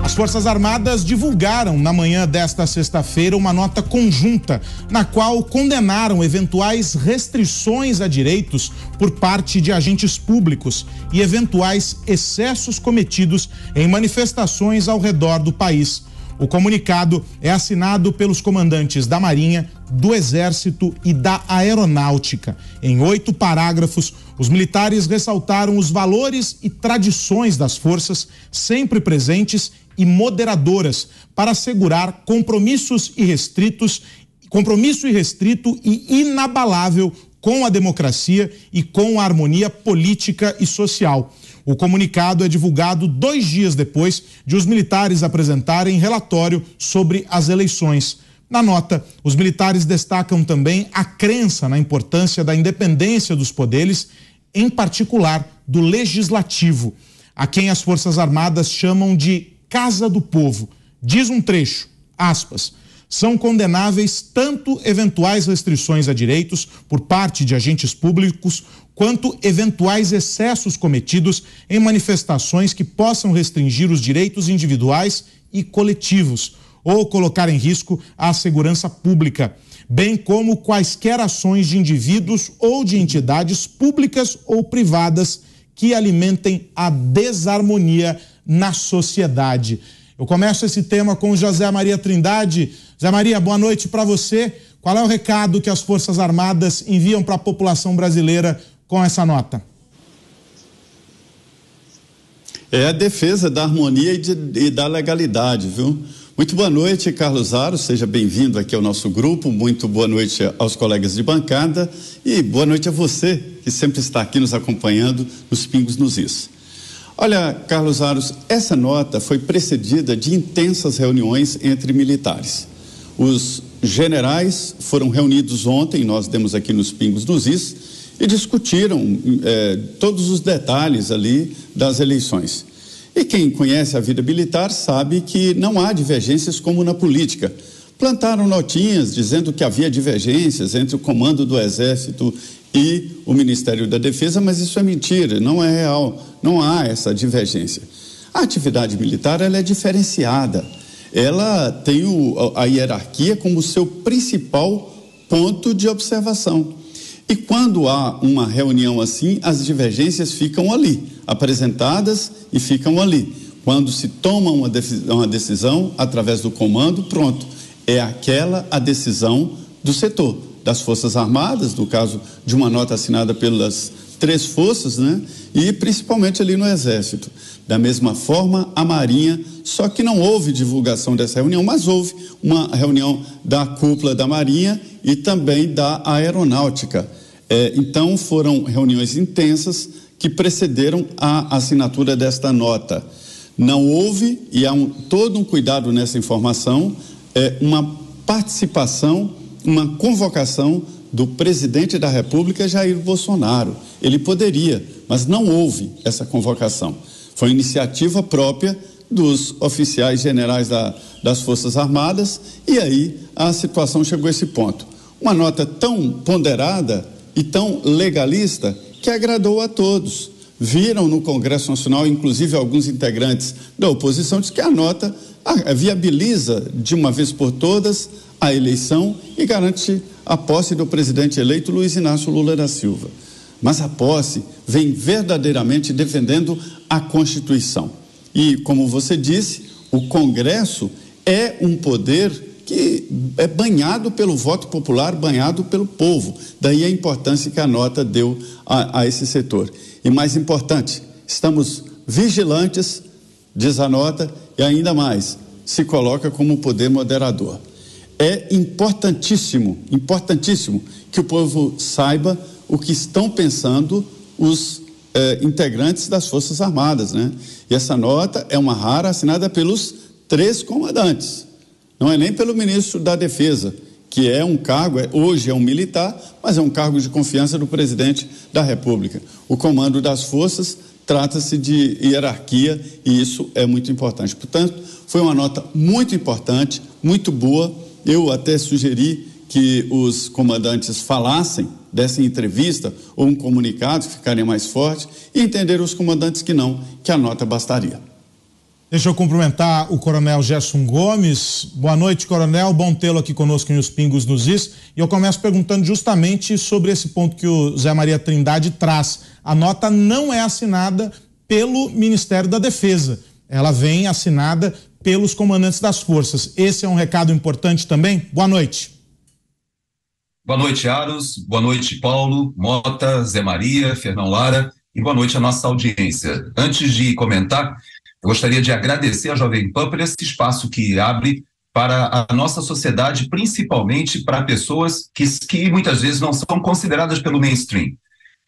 As Forças Armadas divulgaram na manhã desta sexta-feira uma nota conjunta na qual condenaram eventuais restrições a direitos por parte de agentes públicos e eventuais excessos cometidos em manifestações ao redor do país. O comunicado é assinado pelos comandantes da Marinha, do Exército e da Aeronáutica. Em 8 parágrafos, os militares ressaltaram os valores e tradições das forças, sempre presentes e moderadoras, para assegurar compromisso irrestrito e inabalável com a democracia e com a harmonia política e social. O comunicado é divulgado 2 dias depois de os militares apresentarem relatório sobre as eleições. Na nota, os militares destacam também a crença na importância da independência dos poderes, em particular do legislativo, a quem as Forças Armadas chamam de Casa do Povo. Diz um trecho, aspas, são condenáveis tanto eventuais restrições a direitos por parte de agentes públicos, quanto eventuais excessos cometidos em manifestações que possam restringir os direitos individuais e coletivos ou colocar em risco a segurança pública, bem como quaisquer ações de indivíduos ou de entidades públicas ou privadas que alimentem a desarmonia na sociedade. Eu começo esse tema com José Maria Trindade. José Maria, boa noite para você. Qual é o recado que as Forças Armadas enviam para a população brasileira com essa nota? É a defesa da harmonia e da legalidade, viu? Muito boa noite, Carlos Aro, seja bem-vindo aqui ao nosso grupo, muito boa noite aos colegas de bancada e boa noite a você que sempre está aqui nos acompanhando nos Pingos nos Is. Olha, Carlos Aros, essa nota foi precedida de intensas reuniões entre militares. Os generais foram reunidos ontem, nós demos aqui nos Pingos nos Is, e discutiram todos os detalhes ali das eleições. E quem conhece a vida militar sabe que não há divergências como na política. Plantaram notinhas dizendo que havia divergências entre o comando do Exército e o Ministério da Defesa, mas isso é mentira, não é real, não há essa divergência. A atividade militar, ela é diferenciada, ela tem a hierarquia como seu principal ponto de observação. E quando há uma reunião assim, as divergências ficam ali, apresentadas e ficam ali. Quando se toma uma decisão através do comando, pronto, é aquela a decisão do setor, das Forças Armadas, no caso de uma nota assinada pelas 3 forças, né? E principalmente ali no Exército. Da mesma forma, a Marinha, só que não houve divulgação dessa reunião, mas houve uma reunião da cúpula da Marinha e também da Aeronáutica. Então, foram reuniões intensas que precederam a assinatura desta nota. Não houve, e há todo um cuidado nessa informação, uma participação, uma convocação do presidente da República, Jair Bolsonaro. Ele poderia, mas não houve essa convocação. Foi iniciativa própria dos oficiais generais das Forças Armadas, e aí a situação chegou a esse ponto. Uma nota tão ponderada e tão legalista que agradou a todos. Viram no Congresso Nacional, inclusive alguns integrantes da oposição, diz que a nota viabiliza de uma vez por todas a eleição e garante a posse do presidente eleito Luiz Inácio Lula da Silva. Mas a posse vem verdadeiramente defendendo a Constituição. E, como você disse, o Congresso é um poder que é banhado pelo voto popular, banhado pelo povo. Daí a importância que a nota deu a esse setor. E mais importante, estamos vigilantes, diz a nota, e ainda mais, se coloca como poder moderador. É importantíssimo que o povo saiba o que estão pensando os integrantes das Forças Armadas, né? E essa nota é uma rara assinada pelos 3 comandantes. Não é nem pelo ministro da Defesa, que é um cargo, hoje é um militar, mas é um cargo de confiança do presidente da República. O comando das forças trata-se de hierarquia e isso é muito importante. Portanto, foi uma nota muito importante, muito boa. Eu até sugeri que os comandantes falassem, dessem entrevista ou um comunicado, que ficaria mais forte, e entenderam os comandantes que não, que a nota bastaria. Deixa eu cumprimentar o Coronel Gerson Gomes. Boa noite, Coronel. Bom tê-lo aqui conosco em Os Pingos nos Is. E eu começo perguntando justamente sobre esse ponto que o Zé Maria Trindade traz. A nota não é assinada pelo Ministério da Defesa. Ela vem assinada pelos comandantes das forças. Esse é um recado importante também? Boa noite. Boa noite, Aros. Boa noite, Paulo, Mota, Zé Maria, Fernão Lara. E boa noite à nossa audiência. Antes de comentar, eu gostaria de agradecer à Jovem Pan por esse espaço que abre para a nossa sociedade, principalmente para pessoas que muitas vezes não são consideradas pelo mainstream.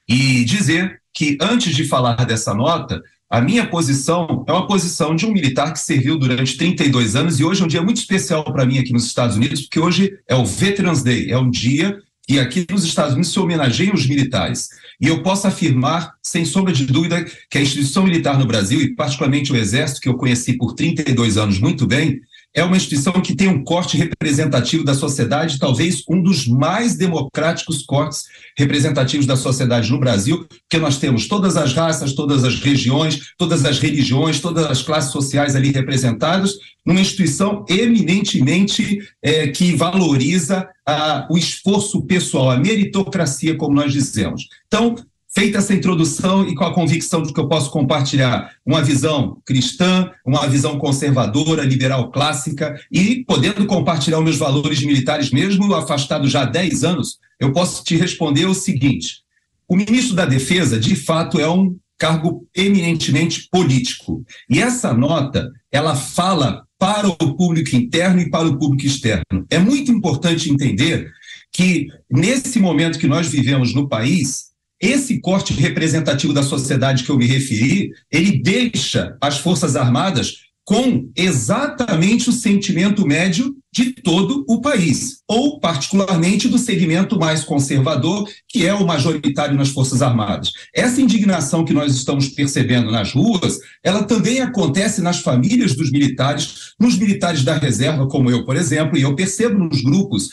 E dizer que, antes de falar dessa nota, a minha posição é uma posição de um militar que serviu durante 32 anos e hoje é um dia muito especial para mim aqui nos Estados Unidos, porque hoje é o Veterans Day, é um dia que aqui nos Estados Unidos se homenageiam os militares. E eu posso afirmar, sem sombra de dúvida, que a instituição militar no Brasil, e particularmente o Exército, que eu conheci por 32 anos muito bem, é uma instituição que tem um corte representativo da sociedade, talvez um dos mais democráticos cortes representativos da sociedade no Brasil, porque nós temos todas as raças, todas as regiões, todas as religiões, todas as classes sociais ali representadas, numa instituição eminentemente que valoriza o esforço pessoal, a meritocracia, como nós dizemos. Então, feita essa introdução e com a convicção de que eu posso compartilhar uma visão cristã, uma visão conservadora, liberal clássica e podendo compartilhar os meus valores militares, mesmo afastado já há 10 anos, eu posso te responder o seguinte: o ministro da Defesa, de fato, é um cargo eminentemente político. E essa nota, ela fala para o público interno e para o público externo. É muito importante entender que, nesse momento que nós vivemos no país, esse corte representativo da sociedade que eu me referi, ele deixa as Forças Armadas com exatamente o sentimento médio de todo o país, ou particularmente do segmento mais conservador, que é o majoritário nas Forças Armadas. Essa indignação que nós estamos percebendo nas ruas, ela também acontece nas famílias dos militares, nos militares da reserva, como eu, por exemplo, e eu percebo nos grupos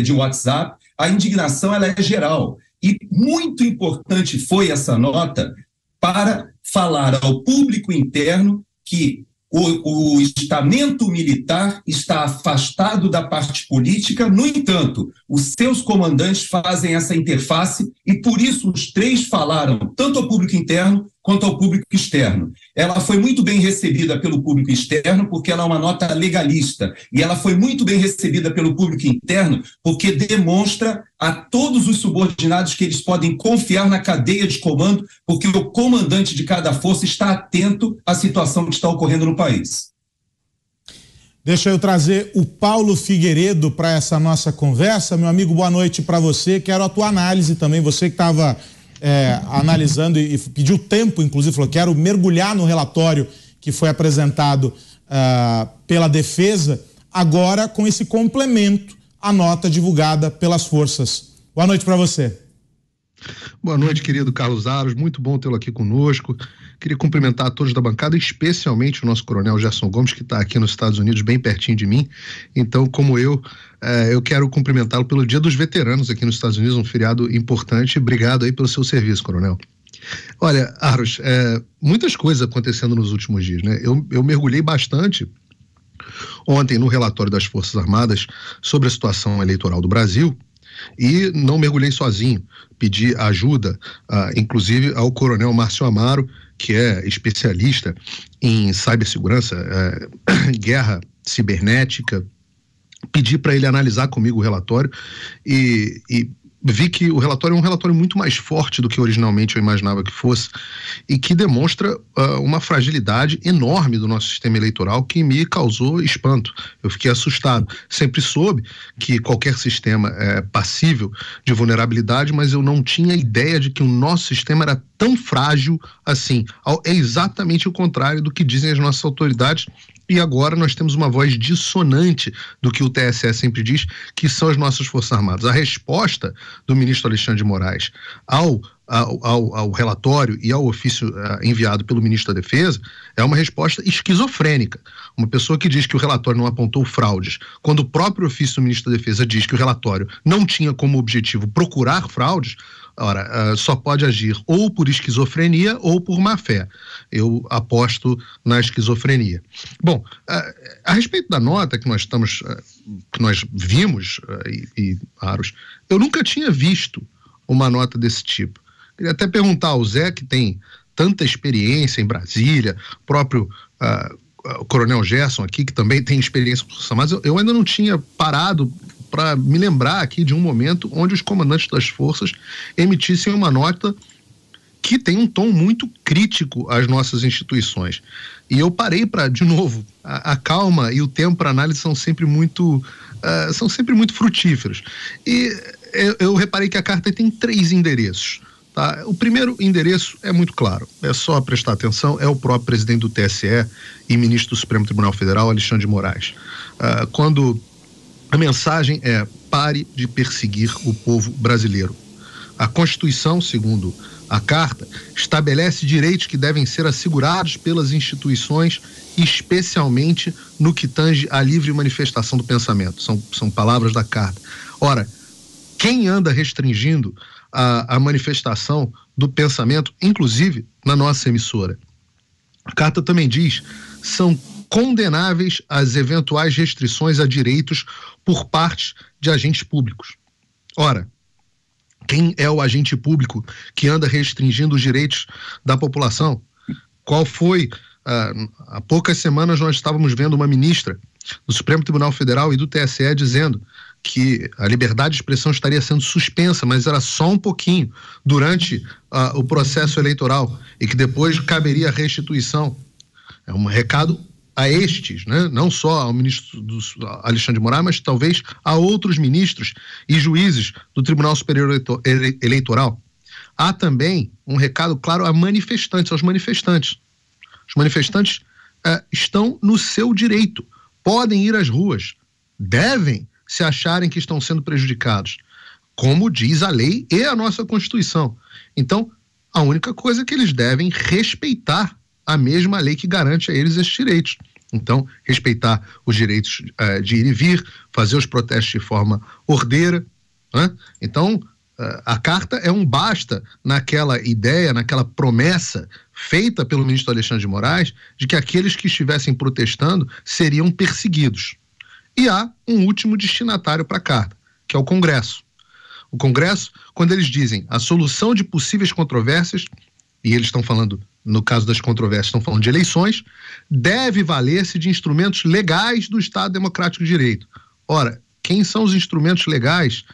de WhatsApp, a indignação ela é geral. E muito importante foi essa nota para falar ao público interno que o estamento militar está afastado da parte política. No entanto, os seus comandantes fazem essa interface e por isso os três falaram tanto ao público interno quanto ao público externo. Ela foi muito bem recebida pelo público externo porque ela é uma nota legalista e ela foi muito bem recebida pelo público interno porque demonstra a todos os subordinados que eles podem confiar na cadeia de comando, porque o comandante de cada força está atento à situação que está ocorrendo no país. Deixa eu trazer o Paulo Figueiredo para essa nossa conversa. Meu amigo, boa noite para você. Quero a tua análise também, você que estava analisando e pediu tempo, inclusive, falou: quero mergulhar no relatório que foi apresentado pela defesa, agora com esse complemento à nota divulgada pelas forças. Boa noite para você. Boa noite, querido Carlos Aros, muito bom tê-lo aqui conosco. Queria cumprimentar a todos da bancada, especialmente o nosso coronel Gerson Gomes, que está aqui nos Estados Unidos, bem pertinho de mim. Então, como eu quero cumprimentá-lo pelo Dia dos Veteranos aqui nos Estados Unidos, um feriado importante. Obrigado aí pelo seu serviço, coronel. Olha, Aros, muitas coisas acontecendo nos últimos dias, né? Eu mergulhei bastante ontem no relatório das Forças Armadas sobre a situação eleitoral do Brasil e não mergulhei sozinho. Pedi ajuda, inclusive, ao coronel Márcio Amaro, que é especialista em cibersegurança, guerra cibernética. Pedi para ele analisar comigo o relatório e vi que o relatório é um relatório muito mais forte do que originalmente eu imaginava que fosse e que demonstra uma fragilidade enorme do nosso sistema eleitoral que me causou espanto. Eu fiquei assustado. Sempre soube que qualquer sistema é passível de vulnerabilidade, mas eu não tinha ideia de que o nosso sistema era tão frágil assim. É exatamente o contrário do que dizem as nossas autoridades. E agora nós temos uma voz dissonante do que o TSE sempre diz, que são as nossas Forças Armadas. A resposta do ministro Alexandre de Moraes ao relatório e ao ofício enviado pelo ministro da Defesa é uma resposta esquizofrênica. Uma pessoa que diz que o relatório não apontou fraudes, quando o próprio ofício do ministro da Defesa diz que o relatório não tinha como objetivo procurar fraudes, Ora, só pode agir ou por esquizofrenia ou por má fé. Eu aposto na esquizofrenia. Bom, a respeito da nota que nós vimos, Aros, eu nunca tinha visto uma nota desse tipo. Queria até perguntar ao Zé, que tem tanta experiência em Brasília, próprio o Coronel Gerson aqui, que também tem experiência com Forças Armadas, eu ainda não tinha parado para me lembrar aqui de um momento onde os comandantes das forças emitissem uma nota que tem um tom muito crítico às nossas instituições. E eu parei para, de novo, a calma e o tempo para análise são sempre muito frutíferos. E eu reparei que a carta tem 3 endereços. Tá? O primeiro endereço é muito claro, é só prestar atenção, é o próprio presidente do TSE e ministro do Supremo Tribunal Federal, Alexandre de Moraes. Quando a mensagem é: pare de perseguir o povo brasileiro. A Constituição, segundo a Carta, estabelece direitos que devem ser assegurados pelas instituições, especialmente no que tange à livre manifestação do pensamento. São palavras da Carta. Ora, quem anda restringindo a manifestação do pensamento, inclusive na nossa emissora? A Carta também diz: são condenáveis as eventuais restrições a direitos por parte de agentes públicos. Ora, quem é o agente público que anda restringindo os direitos da população? Qual foi? Há poucas semanas nós estávamos vendo uma ministra do Supremo Tribunal Federal e do TSE dizendo que a liberdade de expressão estaria sendo suspensa, mas era só um pouquinho durante o processo eleitoral e que depois caberia a restituição. É um recado a estes, né? Não só ao ministro Alexandre de Moraes, mas talvez a outros ministros e juízes do Tribunal Superior Eleitoral. Há também um recado claro a manifestantes, aos manifestantes. Os manifestantes estão no seu direito, podem ir às ruas, devem, se acharem que estão sendo prejudicados, como diz a lei e a nossa Constituição. Então, a única coisa é que eles devem respeitar a mesma lei que garante a eles esses direitos. Então, respeitar os direitos de ir e vir, fazer os protestos de forma ordeira, né? Então, a carta é um basta naquela ideia, naquela promessa feita pelo ministro Alexandre de Moraes de que aqueles que estivessem protestando seriam perseguidos. E há um último destinatário para a carta, que é o Congresso. O Congresso, quando eles dizem a solução de possíveis controvérsias, e eles estão falando, no caso das controvérsias, estão falando de eleições, deve valer-se de instrumentos legais do Estado Democrático de Direito. Ora, quem são os instrumentos legais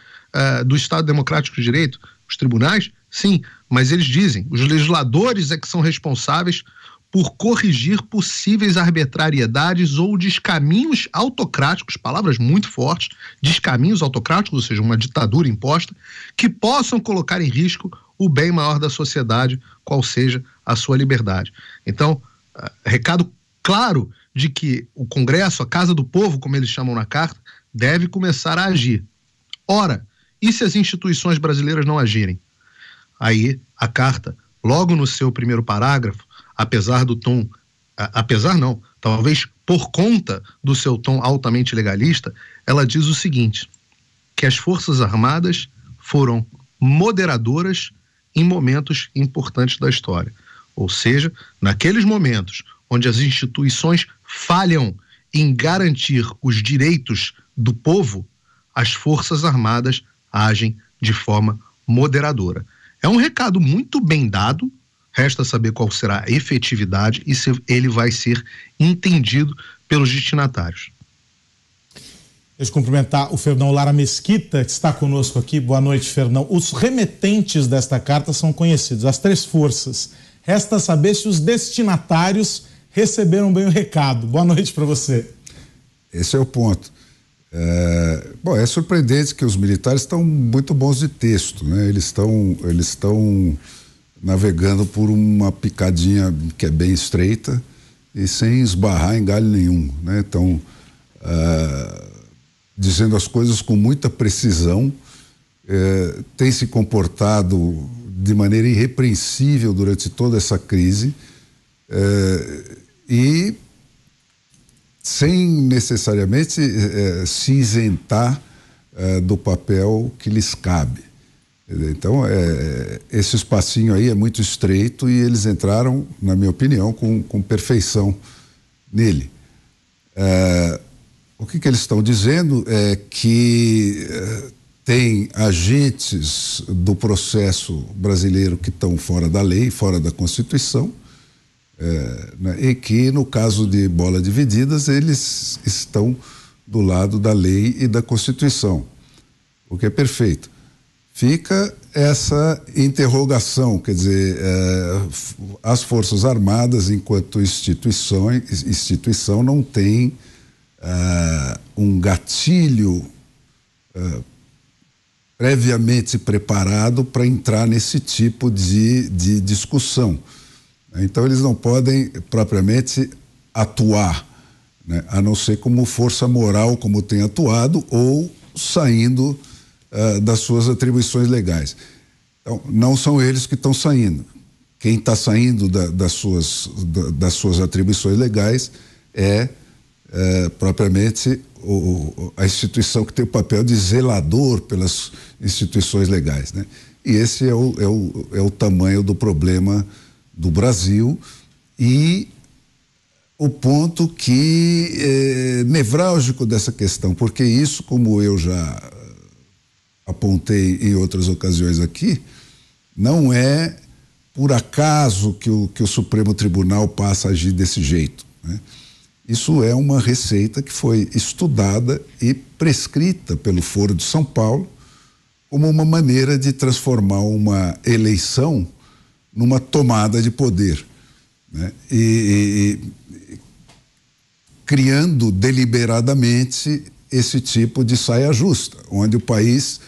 do Estado Democrático de Direito? Os tribunais? Sim, mas eles dizem, os legisladores é que são responsáveis por corrigir possíveis arbitrariedades ou descaminhos autocráticos, palavras muito fortes, descaminhos autocráticos, ou seja, uma ditadura imposta, que possam colocar em risco o bem maior da sociedade, qual seja a sua liberdade. Então, recado claro de que o Congresso, a Casa do Povo, como eles chamam na carta, deve começar a agir. Ora, e se as instituições brasileiras não agirem? Aí, a carta, logo no seu primeiro parágrafo, apesar do tom, talvez por conta do seu tom altamente legalista, ela diz o seguinte, que as Forças Armadas foram moderadoras em momentos importantes da história. Ou seja, naqueles momentos onde as instituições falham em garantir os direitos do povo, as Forças Armadas agem de forma moderadora. É um recado muito bem dado, resta saber qual será a efetividade e se ele vai ser entendido pelos destinatários. Deixa eu cumprimentar o Fernão Lara Mesquita, que está conosco aqui. Boa noite, Fernão. Os remetentes desta carta são conhecidos, as 3 forças. Resta saber se os destinatários receberam bem o recado. Boa noite para você. Esse é o ponto. Bom, é surpreendente que os militares estão muito bons de texto, né? Eles estão navegando por uma picadinha que é bem estreita e sem esbarrar em galho nenhum, né? Então, dizendo as coisas com muita precisão, tem se comportado de maneira irrepreensível durante toda essa crise e sem necessariamente se isentar do papel que lhes cabe. Então, esse espacinho aí é muito estreito e eles entraram, na minha opinião, com perfeição nele. O que eles estão dizendo é que tem agentes do processo brasileiro que estão fora da lei, fora da Constituição, né, e que, no caso de bola divididas, eles estão do lado da lei e da Constituição, o que é perfeito. Fica essa interrogação, quer dizer, as Forças Armadas, enquanto instituição, não tem um gatilho previamente preparado para entrar nesse tipo de discussão. Então, eles não podem propriamente atuar, né, a não ser como força moral, como tem atuado, ou saindo das suas atribuições legais. Então, não são eles que estão saindo. Quem está saindo das suas atribuições legais é propriamente a instituição que tem o papel de zelador pelas instituições legais, né? E esse é o tamanho do problema do Brasil e o ponto que nevrálgico dessa questão, porque isso, como eu já apontei em outras ocasiões aqui, não é por acaso que o Supremo Tribunal passa a agir desse jeito, né? Isso é uma receita que foi estudada e prescrita pelo Foro de São Paulo como uma maneira de transformar uma eleição numa tomada de poder, né? E criando deliberadamente esse tipo de saia justa, onde o país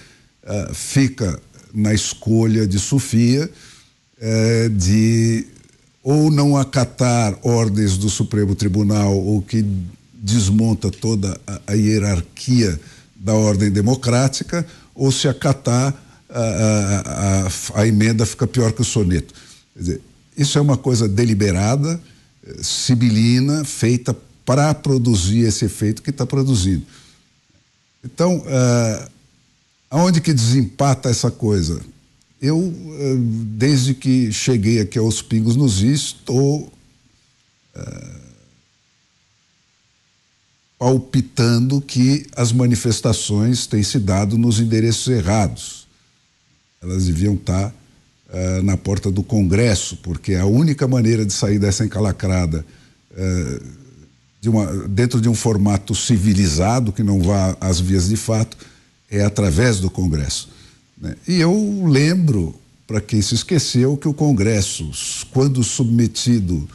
fica na escolha de Sofia de ou não acatar ordens do Supremo Tribunal, ou que desmonta toda a hierarquia da ordem democrática, ou se acatar a emenda fica pior que o soneto. Quer dizer, isso é uma coisa deliberada, sibilina, feita para produzir esse efeito que está produzindo. Então, aonde que desempata essa coisa? Eu, desde que cheguei aqui aos Pingos nos Is, estou palpitando que as manifestações têm se dado nos endereços errados. Elas deviam estar na porta do Congresso, porque a única maneira de sair dessa encalacrada dentro de um formato civilizado, que não vá às vias de fato, é através do Congresso, né? E eu lembro, para quem se esqueceu, que o Congresso, quando submetido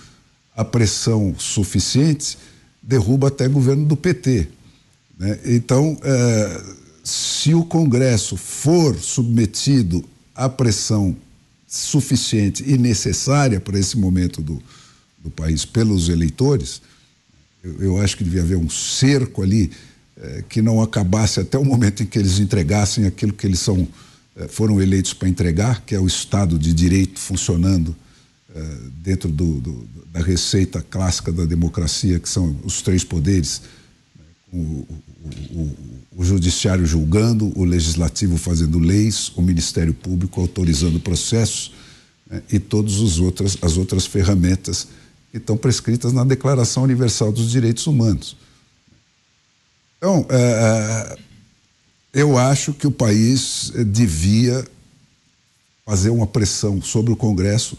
à pressão suficiente, derruba até governo do PT, né? Então, se o Congresso for submetido à pressão suficiente e necessária para esse momento do país pelos eleitores, eu acho que devia haver um cerco ali que não acabasse até o momento em que eles entregassem aquilo que eles foram eleitos para entregar, que é o Estado de Direito funcionando dentro da receita clássica da democracia, que são os três poderes, o judiciário julgando, o legislativo fazendo leis, o Ministério Público autorizando processos, né, e todas as outras ferramentas que estão prescritas na Declaração Universal dos Direitos Humanos. Então, eu acho que o país devia fazer uma pressão sobre o Congresso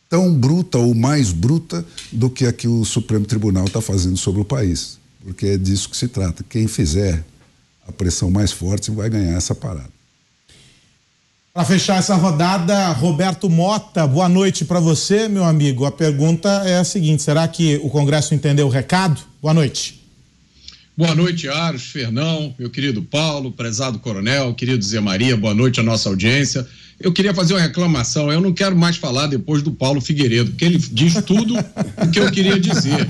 tão bruta ou mais bruta do que a que o Supremo Tribunal está fazendo sobre o país, porque é disso que se trata. Quem fizer a pressão mais forte vai ganhar essa parada. Para fechar essa rodada, Roberto Mota, boa noite para você, meu amigo. A pergunta é a seguinte: será que o Congresso entendeu o recado? Boa noite. Boa noite, Aros, Fernão, meu querido Paulo, prezado coronel, querido Zé Maria, boa noite à nossa audiência. Eu queria fazer uma reclamação, eu não quero mais falar depois do Paulo Figueiredo, porque ele diz tudo o que eu queria dizer.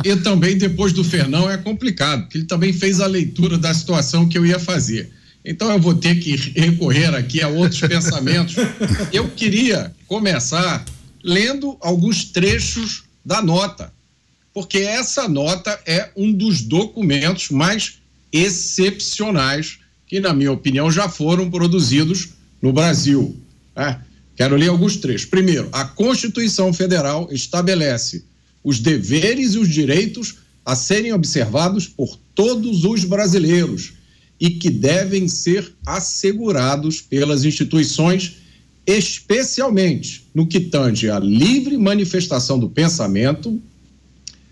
E também depois do Fernão é complicado, porque ele também fez a leitura da situação que eu ia fazer. Então eu vou ter que recorrer aqui a outros pensamentos. Eu queria começar lendo alguns trechos da nota, porque essa nota é um dos documentos mais excepcionais que, na minha opinião, já foram produzidos no Brasil. Quero ler alguns trechos. Primeiro, a Constituição Federal estabelece os deveres e os direitos a serem observados por todos os brasileiros e que devem ser assegurados pelas instituições, especialmente no que tange à livre manifestação do pensamento,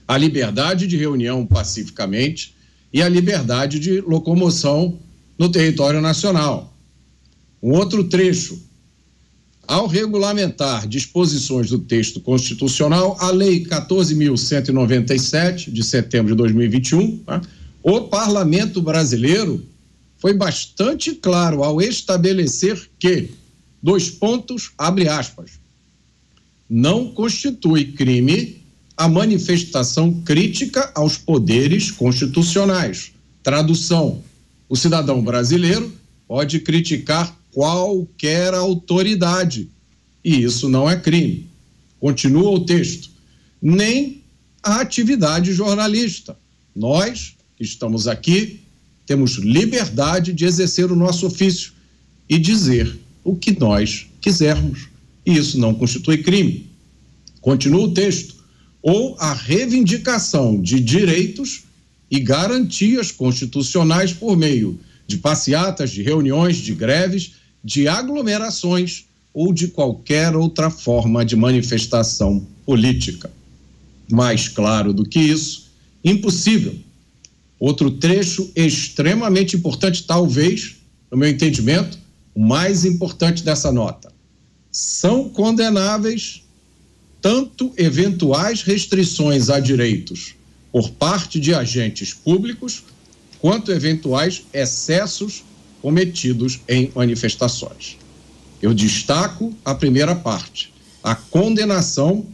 a liberdade de reunião pacificamente e a liberdade de locomoção no território nacional. Um outro trecho. Ao regulamentar disposições do texto constitucional, a Lei 14.197, de setembro de 2021, o Parlamento brasileiro foi bastante claro ao estabelecer que, abre aspas, não constitui crime a manifestação crítica aos poderes constitucionais. Tradução: o cidadão brasileiro pode criticar qualquer autoridade e isso não é crime. Continua o texto. Nem a atividade jornalista. Nós, que estamos aqui, temos liberdade de exercer o nosso ofício e dizer o que nós quisermos. E isso não constitui crime. Continua o texto. Ou a reivindicação de direitos e garantias constitucionais por meio de passeatas, de reuniões, de greves, de aglomerações ou de qualquer outra forma de manifestação política. Mais claro do que isso, impossível. Outro trecho extremamente importante, talvez, no meu entendimento, o mais importante dessa nota. São condenáveis tanto eventuais restrições a direitos por parte de agentes públicos, quanto eventuais excessos cometidos em manifestações. Eu destaco a primeira parte, a condenação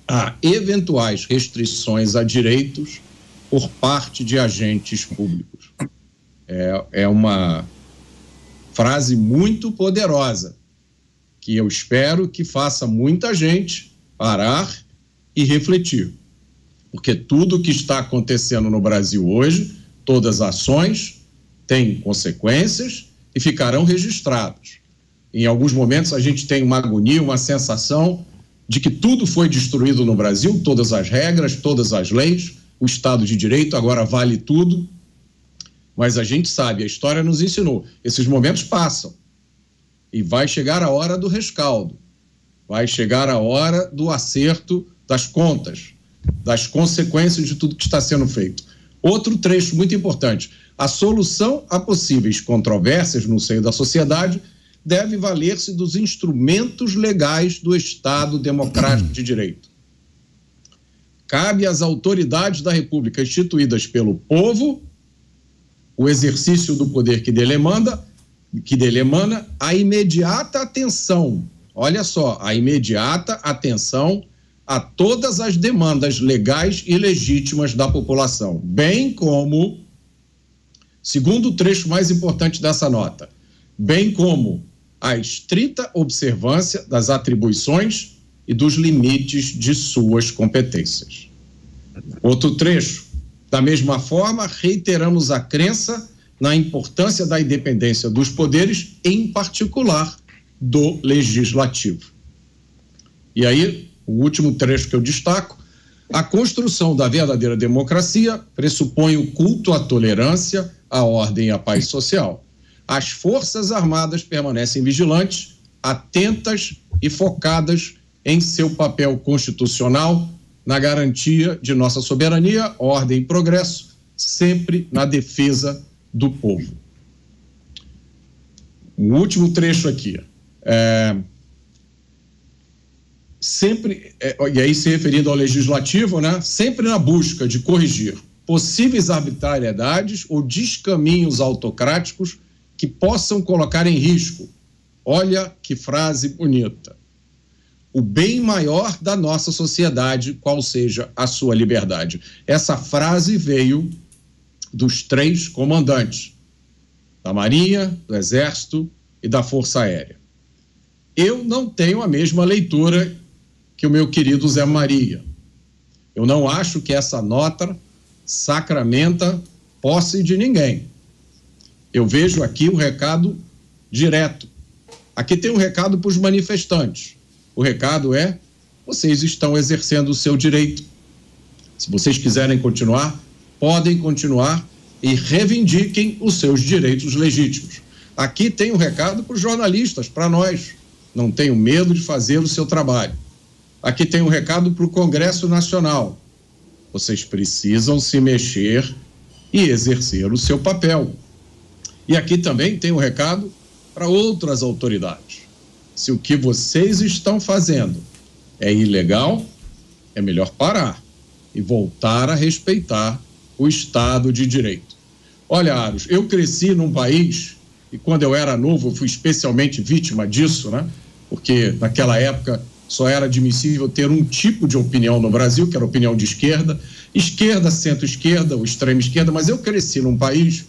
a eventuais restrições a direitos por parte de agentes públicos. É uma frase muito poderosa, que eu espero que faça muita gente parar e refletir. Porque tudo o que está acontecendo no Brasil hoje, todas as ações têm consequências e ficarão registradas. Em alguns momentos a gente tem uma agonia, uma sensação de que tudo foi destruído no Brasil, todas as regras, todas as leis, o Estado de Direito agora vale tudo. Mas a gente sabe, a história nos ensinou, esses momentos passam e vai chegar a hora do rescaldo, vai chegar a hora do acerto das contas, das consequências de tudo que está sendo feito. Outro trecho muito importante, a solução a possíveis controvérsias no seio da sociedade deve valer-se dos instrumentos legais do Estado Democrático de Direito. Cabe às autoridades da República instituídas pelo povo o exercício do poder que dele emana, a imediata atenção, olha só, a imediata atenção a todas as demandas legais e legítimas da população, bem como, segundo o trecho mais importante dessa nota, bem como a estrita observância das atribuições e dos limites de suas competências. Outro trecho, da mesma forma, reiteramos a crença na importância da independência dos poderes, em particular do legislativo. E aí, o último trecho que eu destaco, a construção da verdadeira democracia pressupõe o culto à tolerância, à ordem e à paz social. As Forças Armadas permanecem vigilantes, atentas e focadas em seu papel constitucional na garantia de nossa soberania, ordem e progresso, sempre na defesa do povo. O último trecho aqui. E aí se referindo ao legislativo, né? Sempre na busca de corrigir possíveis arbitrariedades ou descaminhos autocráticos que possam colocar em risco, olha que frase bonita, o bem maior da nossa sociedade, qual seja a sua liberdade. Essa frase veio dos 3 comandantes, da Marinha, do Exército e da Força Aérea. Eu não tenho a mesma leitura que o meu querido Zé Maria. Eu não acho que essa nota sacramenta posse de ninguém. Eu vejo aqui um recado direto Aqui tem um recado para os manifestantes. O recado é: vocês estão exercendo o seu direito. Se vocês quiserem continuar, podem continuar e reivindiquem os seus direitos legítimos. Aqui tem um recado para os jornalistas, para nós. Não tenham medo de fazer o seu trabalho. Aqui tem um recado para o Congresso Nacional. Vocês precisam se mexer e exercer o seu papel. E aqui também tem um recado para outras autoridades. Se o que vocês estão fazendo é ilegal, é melhor parar e voltar a respeitar o Estado de Direito. Olha, Aros, eu cresci num país, e quando eu era novo eu fui especialmente vítima disso, né? Porque naquela época só era admissível ter um tipo de opinião no Brasil, que era a opinião de esquerda, centro-esquerda ou extrema-esquerda, mas eu cresci num país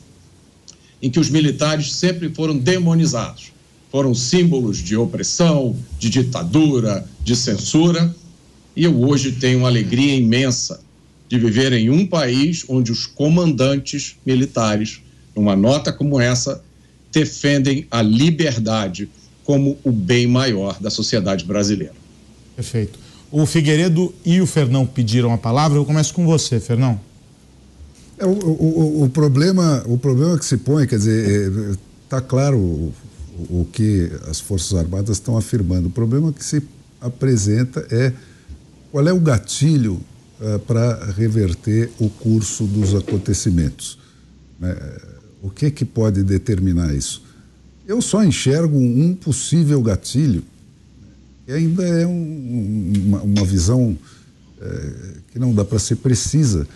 em que os militares sempre foram demonizados. Foram símbolos de opressão, de ditadura, de censura, e eu hoje tenho uma alegria imensa de viver em um país onde os comandantes militares, numa nota como essa, defendem a liberdade como o bem maior da sociedade brasileira. Perfeito. O Figueiredo e o Fernão pediram a palavra. Eu começo com você, Fernão. O problema que se põe, quer dizer, está claro o que as Forças Armadas estão afirmando. O problema que se apresenta é qual é o gatilho para reverter o curso dos acontecimentos. O que pode determinar isso? Eu só enxergo um possível gatilho, que ainda é uma visão que não dá para ser precisa,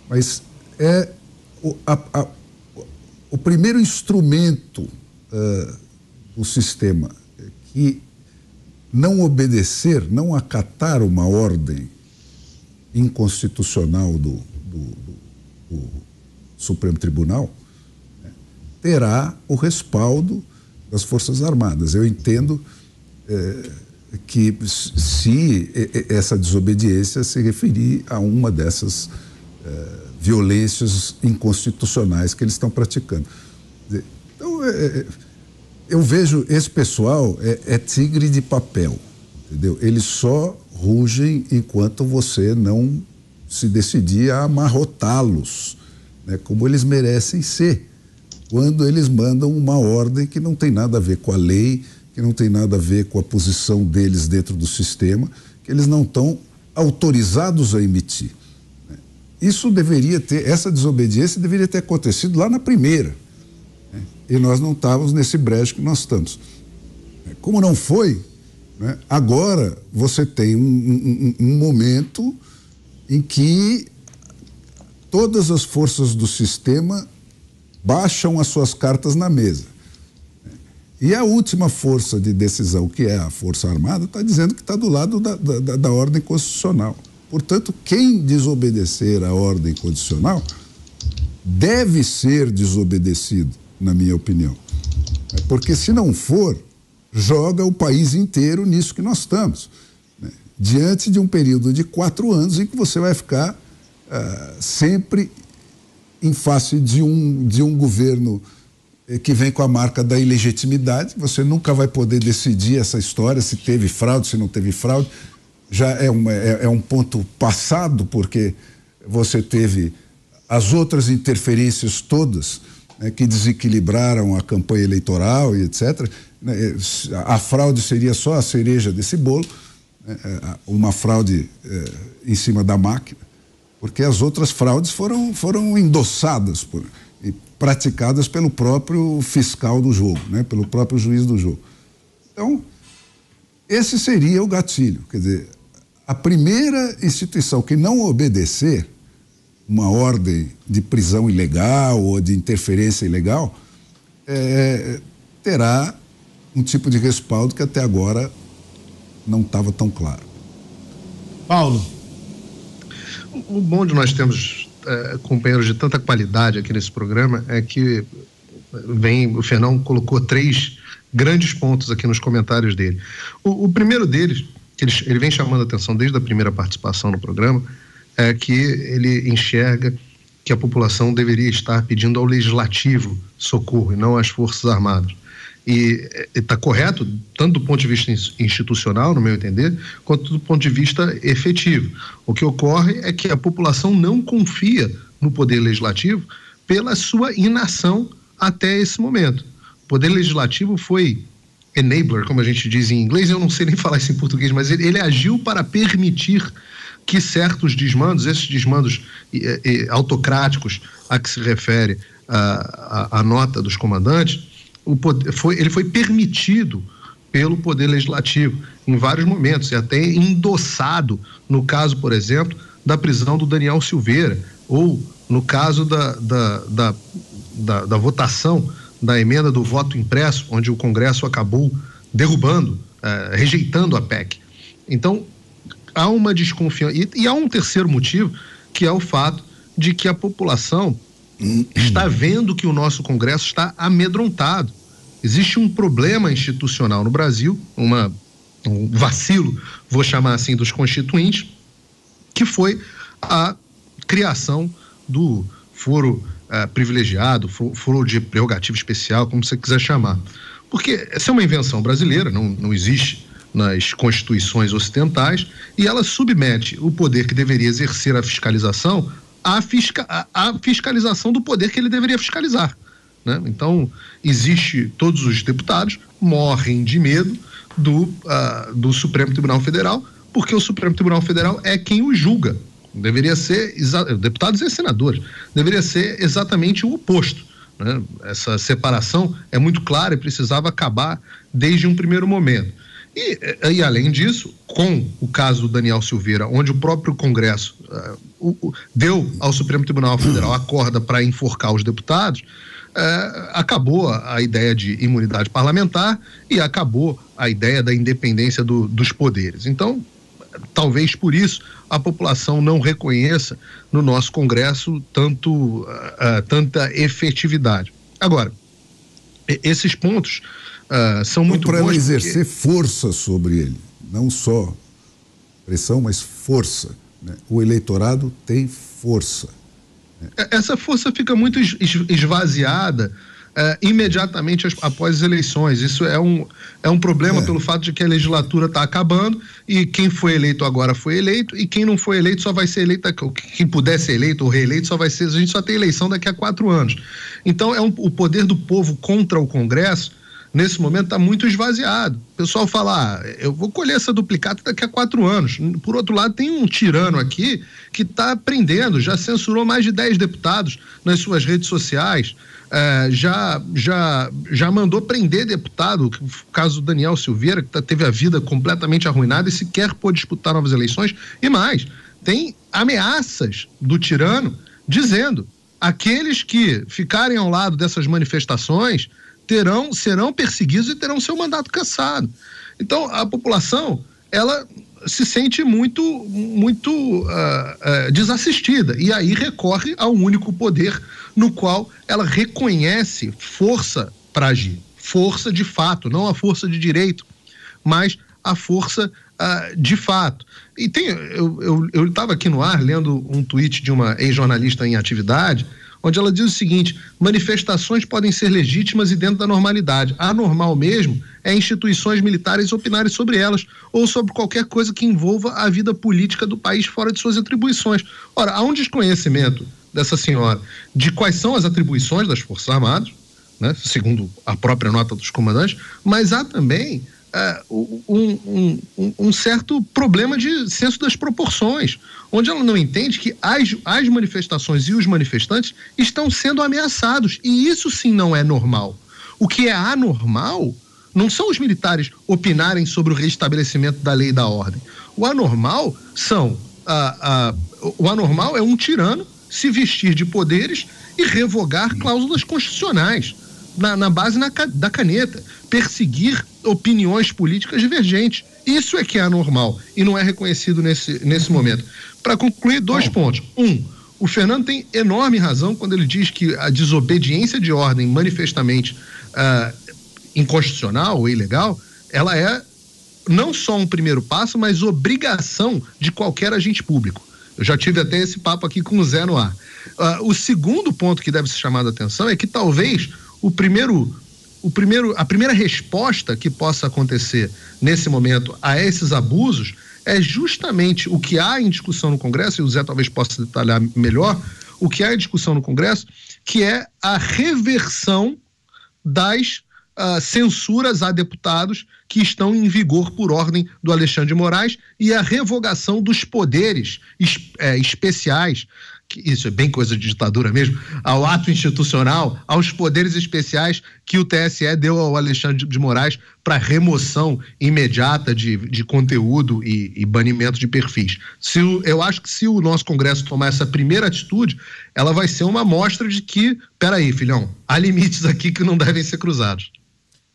mas é o primeiro instrumento do sistema que não obedecer, não acatar uma ordem inconstitucional do Supremo Tribunal, terá o respaldo das Forças Armadas. Eu entendo que se essa desobediência se referir a uma dessas violências inconstitucionais que eles estão praticando. Então, eu vejo esse pessoal é tigre de papel, entendeu? Eles só rugem enquanto você não se decidir a amarrotá-los, né, como eles merecem ser, quando eles mandam uma ordem que não tem nada a ver com a lei, que não tem nada a ver com a posição deles dentro do sistema, que eles não estão autorizados a emitir. Isso deveria ter, essa desobediência deveria ter acontecido lá na primeira, né? E nós não estávamos nesse brejo que nós estamos. Como não foi, né? Agora você tem um momento em que todas as forças do sistema baixam as suas cartas na mesa. E a última força de decisão, que é a Força Armada, está dizendo que está do lado da ordem constitucional. Portanto, quem desobedecer à ordem constitucional deve ser desobedecido, na minha opinião. Porque se não for, joga o país inteiro nisso que nós estamos, né? Diante de um período de 4 anos em que você vai ficar sempre em face de um governo que vem com a marca da ilegitimidade. Você nunca vai poder decidir essa história, se teve fraude, se não teve fraude. Já é um ponto passado, porque você teve as outras interferências todas, né, que desequilibraram a campanha eleitoral e etc. A fraude seria só a cereja desse bolo, né, uma fraude em cima da máquina, porque as outras fraudes foram endossadas e praticadas pelo próprio fiscal do jogo, né, pelo próprio juiz do jogo. Então, esse seria o gatilho. Quer dizer, a primeira instituição que não obedecer uma ordem de prisão ilegal ou de interferência ilegal terá um tipo de respaldo que até agora não estava tão claro. Paulo. O bom de nós termos companheiros de tanta qualidade aqui nesse programa é que o Fernão colocou 3 grandes pontos aqui nos comentários dele. O primeiro deles, que ele vem chamando a atenção desde a primeira participação no programa, é que ele enxerga que a população deveria estar pedindo ao legislativo socorro e não às Forças Armadas. E está correto, tanto do ponto de vista institucional, no meu entender, quanto do ponto de vista efetivo. O que ocorre é que a população não confia no Poder Legislativo pela sua inação até esse momento. O Poder Legislativo foi enabler, como a gente diz em inglês, eu não sei nem falar isso em português, mas ele agiu para permitir que certos desmandos, esses desmandos autocráticos a que se refere a nota dos comandantes, ele foi permitido pelo Poder Legislativo em vários momentos e até endossado no caso, por exemplo, da prisão do Daniel Silveira, ou no caso da votação da emenda do voto impresso, onde o Congresso acabou derrubando, rejeitando a PEC. Então, há uma desconfiança. E há um terceiro motivo, que é o fato de que a população está vendo que o nosso Congresso está amedrontado. Existe um problema institucional no Brasil, um vacilo, vou chamar assim, dos constituintes, que foi a criação do foro privilegiado, foro de prerrogativa especial, como você quiser chamar. Porque essa é uma invenção brasileira, não existe nas constituições ocidentais, e ela submete o poder que deveria exercer a fiscalização à fiscalização do poder que ele deveria fiscalizar, né? Então, todos os deputados morrem de medo do Supremo Tribunal Federal, porque o Supremo Tribunal Federal é quem o julga. Deveria ser, deputados e senadores, deveria ser exatamente o oposto, né? Essa separação é muito clara e precisava acabar desde um primeiro momento. E além disso, com o caso do Daniel Silveira, onde o próprio Congresso deu ao Supremo Tribunal Federal a corda para enforcar os deputados, acabou a ideia de imunidade parlamentar e acabou a ideia da independência dos poderes. Então, talvez por isso a população não reconheça no nosso Congresso tanta efetividade. Agora, esses pontos são muito bons. Para ela exercer força sobre ele, não só pressão, mas força, né? O eleitorado tem força. Essa força fica muito esvaziada imediatamente após as eleições. Isso é um problema pelo fato de que a legislatura está acabando e quem foi eleito agora foi eleito e quem não foi eleito só vai ser eleito, quem puder ser eleito ou reeleito a gente só tem eleição daqui a 4 anos. Então o poder do povo contra o Congresso nesse momento está muito esvaziado. O pessoal fala, eu vou colher essa duplicata daqui a 4 anos. Por outro lado, tem um tirano aqui que está prendendo, já censurou mais de 10 deputados nas suas redes sociais, já mandou prender deputado, o caso do Daniel Silveira, que teve a vida completamente arruinada e sequer pôde disputar novas eleições. E mais, tem ameaças do tirano dizendo, aqueles que ficarem ao lado dessas manifestações serão perseguidos e terão seu mandato cassado. Então, a população, ela se sente muito desassistida e aí recorre ao único poder no qual ela reconhece força para agir. Força de fato, não a força de direito, mas a força de fato. E eu estava aqui no ar lendo um tweet de uma ex-jornalista em atividade, onde ela diz o seguinte: manifestações podem ser legítimas e dentro da normalidade. Anormal mesmo é instituições militares opinarem sobre elas ou sobre qualquer coisa que envolva a vida política do país fora de suas atribuições. Ora, há um desconhecimento dessa senhora de quais são as atribuições das Forças Armadas, né, segundo a própria nota dos comandantes, mas há também um certo problema de senso das proporções, onde ela não entende que as manifestações e os manifestantes estão sendo ameaçados, e isso sim não é normal. O que é anormal não são os militares opinarem sobre o restabelecimento da lei e da ordem. O anormal é um tirano se vestir de poderes e revogar cláusulas constitucionais na base da caneta, perseguir opiniões políticas divergentes. Isso é que é anormal e não é reconhecido nesse momento. Para concluir, 2 pontos. O Fernando tem enorme razão quando ele diz que a desobediência de ordem manifestamente inconstitucional ou ilegal, ela é não só um primeiro passo, mas obrigação de qualquer agente público. Eu já tive até esse papo aqui com o Zé no ar. O segundo ponto que deve ser chamado a atenção é que talvez o primeiro a primeira resposta que possa acontecer nesse momento a esses abusos é justamente o que há em discussão no Congresso, e o Zé talvez possa detalhar melhor, o que há em discussão no Congresso, que é a reversão das censuras a deputados que estão em vigor por ordem do Alexandre de Moraes e a revogação dos poderes especiais, que isso é bem coisa de ditadura mesmo, ao ato institucional, aos poderes especiais que o TSE deu ao Alexandre de Moraes para remoção imediata de conteúdo e banimento de perfis. Eu acho que se o nosso Congresso tomar essa primeira atitude, ela vai ser uma amostra de que, peraí, filhão, há limites aqui que não devem ser cruzados.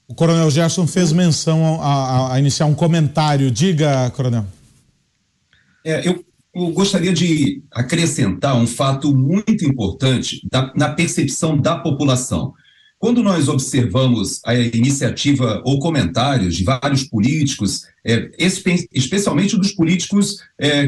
O Coronel Gerson fez menção a iniciar um comentário. Diga, Coronel. Eu gostaria de acrescentar um fato muito importante na percepção da população. Quando nós observamos a iniciativa ou comentários de vários políticos, especialmente dos políticos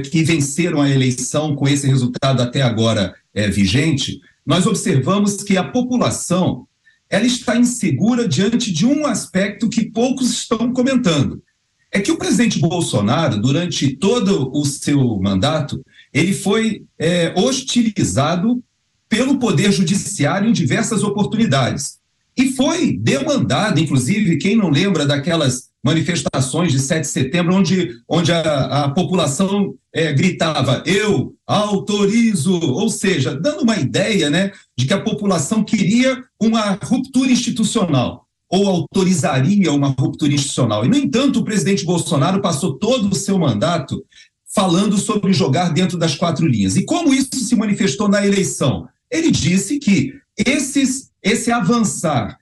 que venceram a eleição com esse resultado até agora vigente, nós observamos que a população ela está insegura diante de um aspecto que poucos estão comentando. É que o presidente Bolsonaro, durante todo o seu mandato, ele foi hostilizado pelo Poder Judiciário em diversas oportunidades. E foi demandado, inclusive, quem não lembra daquelas manifestações de 7 de setembro, onde a população gritava, eu autorizo, ou seja, dando uma ideia, né, de que a população queria uma ruptura institucional, ou autorizaria uma ruptura institucional. E, no entanto, o presidente Bolsonaro passou todo o seu mandato falando sobre jogar dentro das 4 linhas. E como isso se manifestou na eleição? Ele disse que esse avançar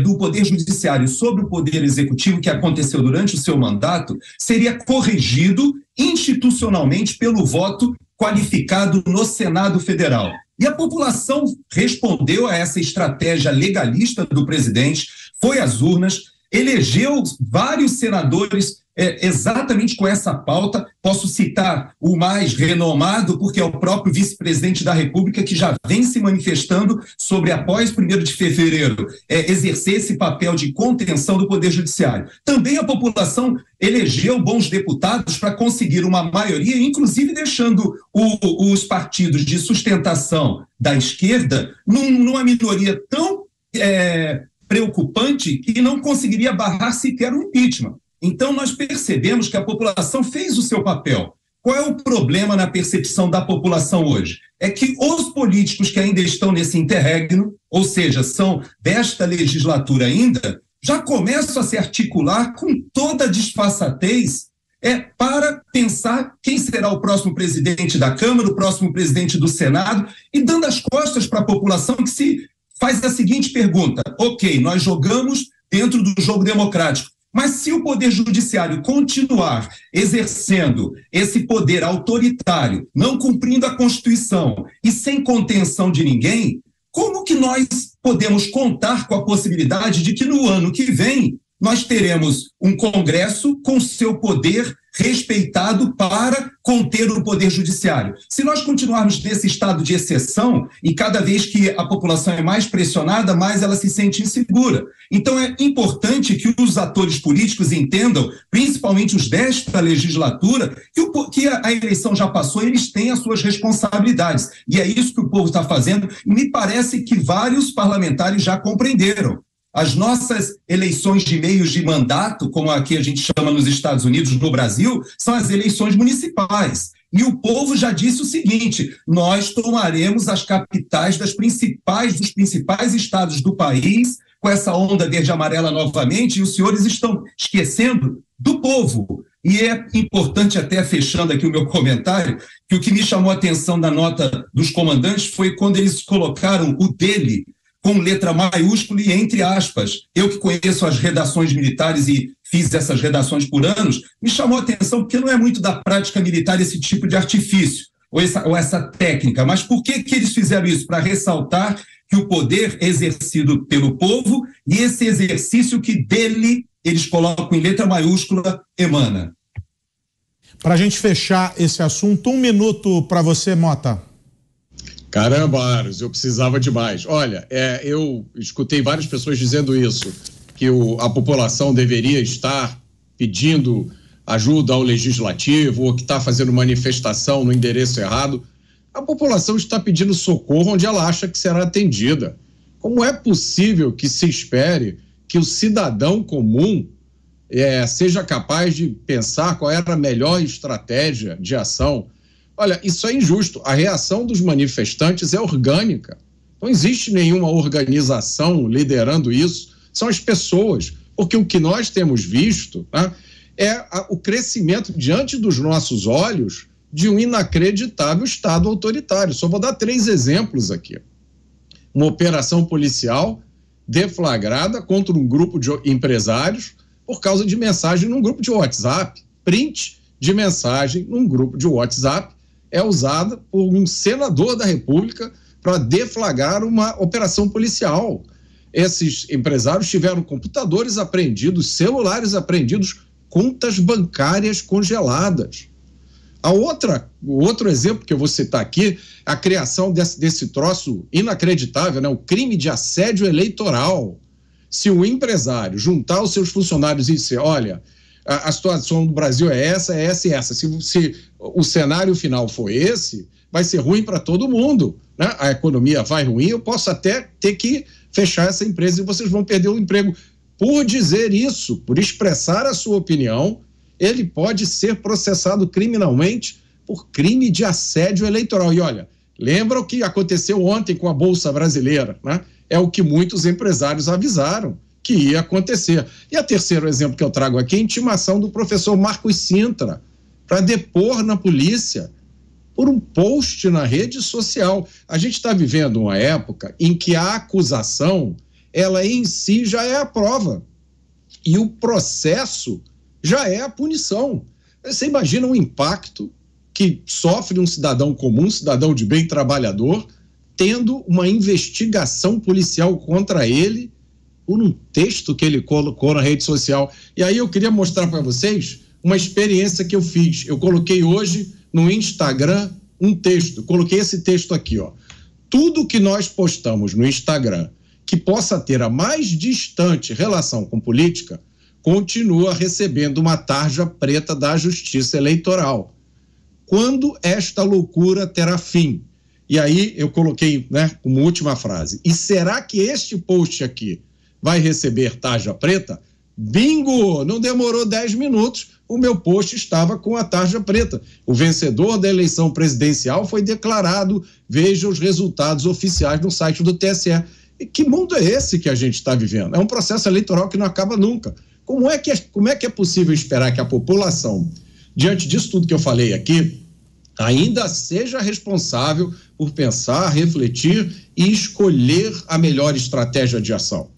do Poder Judiciário sobre o Poder Executivo que aconteceu durante o seu mandato seria corrigido institucionalmente pelo voto qualificado no Senado Federal. E a população respondeu a essa estratégia legalista do presidente, foi às urnas, elegeu vários senadores exatamente com essa pauta. Posso citar o mais renomado, porque é o próprio vice-presidente da República, que já vem se manifestando sobre, após 1º de fevereiro, exercer esse papel de contenção do Poder Judiciário. Também a população elegeu bons deputados para conseguir uma maioria, inclusive deixando os partidos de sustentação da esquerda numa minoria tão preocupante que não conseguiria barrar sequer um impeachment. Então, nós percebemos que a população fez o seu papel. Qual é o problema na percepção da população hoje? É que os políticos que ainda estão nesse interregno, ou seja, são desta legislatura ainda, já começam a se articular com toda a disfarçatez para pensar quem será o próximo presidente da Câmara, o próximo presidente do Senado, e dando as costas para a população que se faz a seguinte pergunta: ok, nós jogamos dentro do jogo democrático, mas se o Poder Judiciário continuar exercendo esse poder autoritário, não cumprindo a Constituição e sem contenção de ninguém, como que nós podemos contar com a possibilidade de que no ano que vem nós teremos um Congresso com seu poder respeitado para conter o Poder Judiciário? Se nós continuarmos nesse estado de exceção, e cada vez que a população é mais pressionada, mais ela se sente insegura. Então é importante que os atores políticos entendam, principalmente os desta legislatura, que a eleição já passou e eles têm as suas responsabilidades. E é isso que o povo está fazendo, e me parece que vários parlamentares já compreenderam. As nossas eleições de meios de mandato, como aqui a gente chama nos Estados Unidos, no Brasil, são as eleições municipais. E o povo já disse o seguinte: nós tomaremos as capitais dos principais estados do país, com essa onda verde e amarela novamente, e os senhores estão esquecendo do povo. E é importante, até fechando aqui o meu comentário, que o que me chamou a atenção da nota dos comandantes foi quando eles colocaram o dele com letra maiúscula e entre aspas. Eu que conheço as redações militares e fiz essas redações por anos, me chamou a atenção porque não é muito da prática militar esse tipo de artifício, ou essa técnica. Mas por que eles fizeram isso? Para ressaltar que o poder é exercido pelo povo e esse exercício que dele, eles colocam em letra maiúscula, emana. Para a gente fechar esse assunto, 1 minuto para você, Mota. Caramba, Aros, eu precisava de mais. Olha, eu escutei várias pessoas dizendo isso. que a população deveria estar pedindo ajuda ao legislativo ou que está fazendo manifestação no endereço errado. A população está pedindo socorro onde ela acha que será atendida. Como é possível que se espere que o cidadão comum seja capaz de pensar qual era a melhor estratégia de ação? Olha, isso é injusto. A reação dos manifestantes é orgânica. Não existe nenhuma organização liderando isso. São as pessoas. Porque o que nós temos visto, né, é o crescimento diante dos nossos olhos de um inacreditável Estado autoritário. Só vou dar 3 exemplos aqui. Uma operação policial deflagrada contra um grupo de empresários por causa de mensagem num grupo de WhatsApp. Print de mensagem num grupo de WhatsApp é usada por um senador da República para deflagrar uma operação policial. Esses empresários tiveram computadores apreendidos, celulares apreendidos, contas bancárias congeladas. O outro exemplo que eu vou citar aqui é a criação desse troço inacreditável, né? O crime de assédio eleitoral. Se o empresário juntar os seus funcionários e dizer, olha, a situação do Brasil é essa, é essa e essa. Se o cenário final for esse, vai ser ruim para todo mundo, né? A economia vai ruim, eu posso até ter que fechar essa empresa e vocês vão perder o emprego. Por dizer isso, por expressar a sua opinião, ele pode ser processado criminalmente por crime de assédio eleitoral. E olha, lembra o que aconteceu ontem com a Bolsa Brasileira, né? É o que muitos empresários avisaram que ia acontecer. E o terceiro exemplo que eu trago aqui é a intimação do professor Marcos Sintra para depor na polícia por um post na rede social. A gente está vivendo uma época em que a acusação, ela em si já é a prova. E o processo já é a punição. Você imagina o impacto que sofre um cidadão comum, um cidadão de bem trabalhador, tendo uma investigação policial contra ele por um texto que ele colocou na rede social. E aí eu queria mostrar para vocês uma experiência que eu fiz. Eu coloquei hoje no Instagram um texto. Eu coloquei esse texto aqui, ó. Tudo que nós postamos no Instagram que possa ter a mais distante relação com política continua recebendo uma tarja preta da Justiça Eleitoral. Quando esta loucura terá fim? E aí eu coloquei, né, uma última frase. E será que este post aqui vai receber tarja preta? Bingo! Não demorou 10 minutos, o meu post estava com a tarja preta. O vencedor da eleição presidencial foi declarado. Veja os resultados oficiais no site do TSE. E que mundo é esse que a gente está vivendo? É um processo eleitoral que não acaba nunca. Como é que é possível esperar que a população, diante disso tudo que eu falei aqui, ainda seja responsável por pensar, refletir e escolher a melhor estratégia de ação?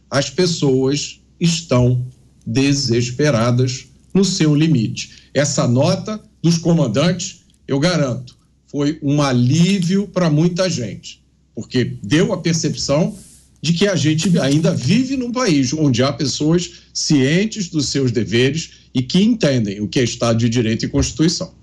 As pessoas estão desesperadas no seu limite. Essa nota dos comandantes, eu garanto, foi um alívio para muita gente, porque deu a percepção de que a gente ainda vive num país onde há pessoas cientes dos seus deveres e que entendem o que é Estado de Direito e Constituição.